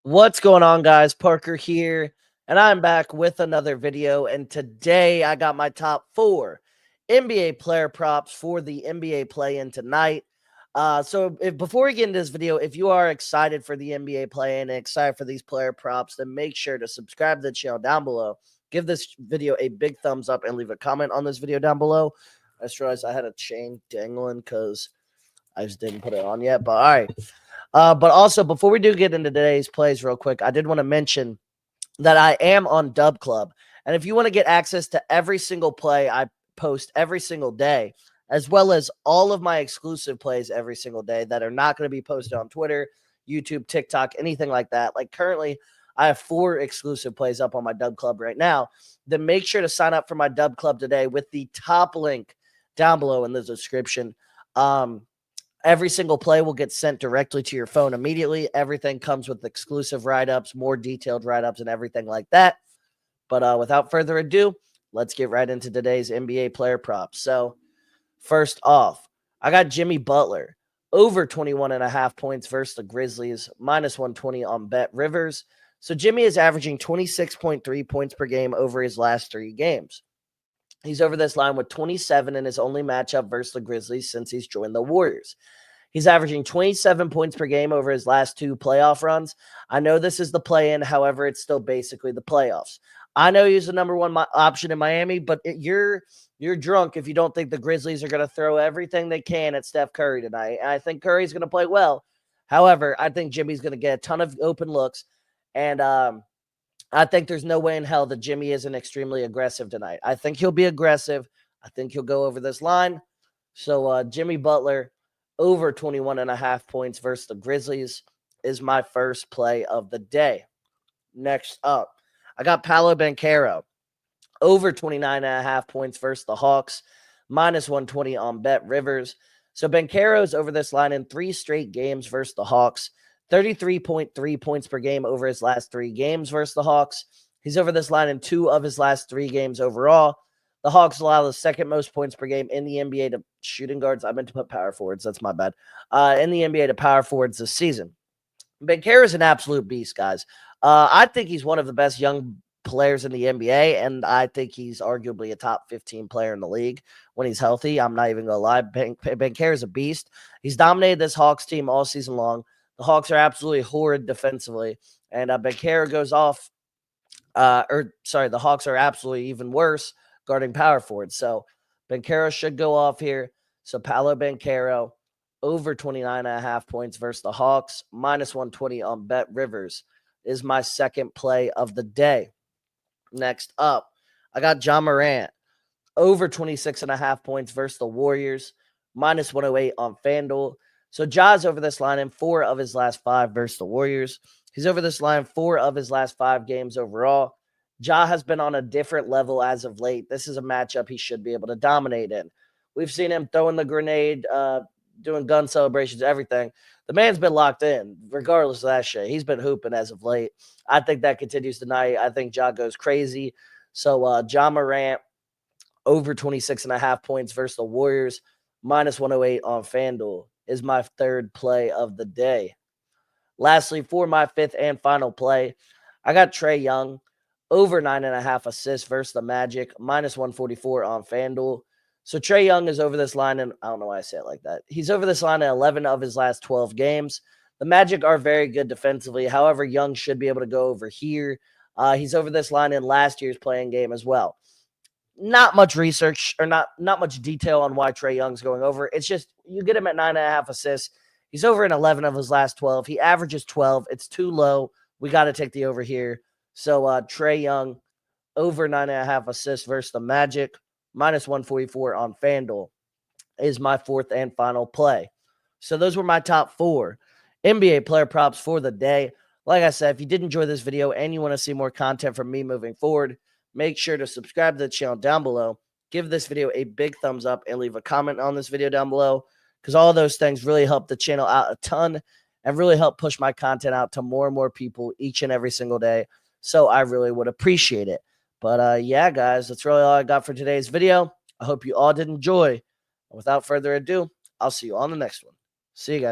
What's going on, guys? Parker here, and I'm back with another video. And today I got my top 4 NBA player props for the NBA play-in tonight. Before we get into this video, if you are excited for the NBA play-in and excited for these player props, then make sure to subscribe to the channel down below. Give this video a big thumbs up and leave a comment on this video down below. I just realized I had a chain dangling because I just didn't put it on yet. But all right. But also, before we do get into today's plays real quick, I did want to mention that I am on Dub Club. And if you want to get access to every single play I post every single day, as well as all of my exclusive plays every single day that are not going to be posted on Twitter, YouTube, TikTok, anything like that. Like currently, I have 4 exclusive plays up on my Dub Club right now. Then make sure to sign up for my Dub Club today with the top link down below in the description. Every single play will get sent directly to your phone immediately. Everything comes with exclusive write-ups, more detailed write-ups, and everything like that. But without further ado, let's get right into today's NBA player props. So first off, I got Jimmy Butler over 21.5 points versus the Grizzlies, -120 on Bet Rivers. So Jimmy is averaging 26.3 points per game over his last 3 games. He's over this line with 27 in his only matchup versus the Grizzlies since he's joined the Warriors. He's averaging 27 points per game over his last 2 playoff runs. I know this is the play-in. However, it's still basically the playoffs. I know he's the number 1 option in Miami, but you're drunk if you don't think the Grizzlies are going to throw everything they can at Steph Curry tonight. And I think Curry's going to play well. However, I think Jimmy's going to get a ton of open looks. And I think there's no way in hell that Jimmy isn't extremely aggressive tonight. I think he'll be aggressive. I think he'll go over this line. So Jimmy Butler over 21.5 points versus the Grizzlies is my first play of the day. Next up, I got Paolo Banchero over 29.5 points versus the Hawks, -120 on Bet Rivers. So Banchero's over this line in 3 straight games versus the Hawks. 33.3 points per game over his last 3 games versus the Hawks. He's over this line in 2 of his last 3 games overall. The Hawks allow the second most points per game in the NBA to shooting guards. I meant to put power forwards. That's my bad. In the NBA to power forwards this season. Banchero is an absolute beast, guys. I think he's one of the best young players in the NBA, and I think he's arguably a top 15 player in the league when he's healthy. I'm not even going to lie. Banchero is a beast. He's dominated this Hawks team all season long. The Hawks are absolutely horrid defensively, and Banchero goes off. The Hawks are absolutely even worse guarding power forwards. So Banchero should go off here. So Paolo Banchero over 29.5 points versus the Hawks, -120 on Bet Rivers is my second play of the day. Next up, I got Ja Morant over 26.5 points versus the Warriors, -108 on FanDuel. So Ja's over this line in 4 of his last 5 versus the Warriors. He's over this line 4 of his last 5 games overall. Ja has been on a different level as of late. This is a matchup he should be able to dominate in. We've seen him throwing the grenade, doing gun celebrations, everything. The man's been locked in, regardless of that shit. He's been hooping as of late. I think that continues tonight. I think Ja goes crazy. So Ja Morant over 26.5 points versus the Warriors, -108 on FanDuel is my third play of the day. Lastly, for my 5th and final play, I got Trae Young over 9.5 assists versus the Magic, -144 on FanDuel. So Trae Young is over this line, and I don't know why I say it like that. He's over this line in 11 of his last 12 games. The Magic are very good defensively. However, Young should be able to go over here. He's over this line in last year's playing game as well. Not much research or not much detail on why Trae Young's going over. It's just you get him at 9.5 assists. He's over in 11 of his last 12. He averages 12. It's too low. We got to take the over here. So Trae Young over 9.5 assists versus the Magic, -144 on FanDuel is my 4th and final play. So those were my top 4 NBA player props for the day. Like I said, if you did enjoy this video and you want to see more content from me moving forward, make sure to subscribe to the channel down below. Give this video a big thumbs up and leave a comment on this video down below because all those things really help the channel out a ton and really help push my content out to more and more people each and every single day. So I really would appreciate it. But yeah, guys, that's really all I got for today's video. I hope you all did enjoy. And without further ado, I'll see you on the next one. See you guys.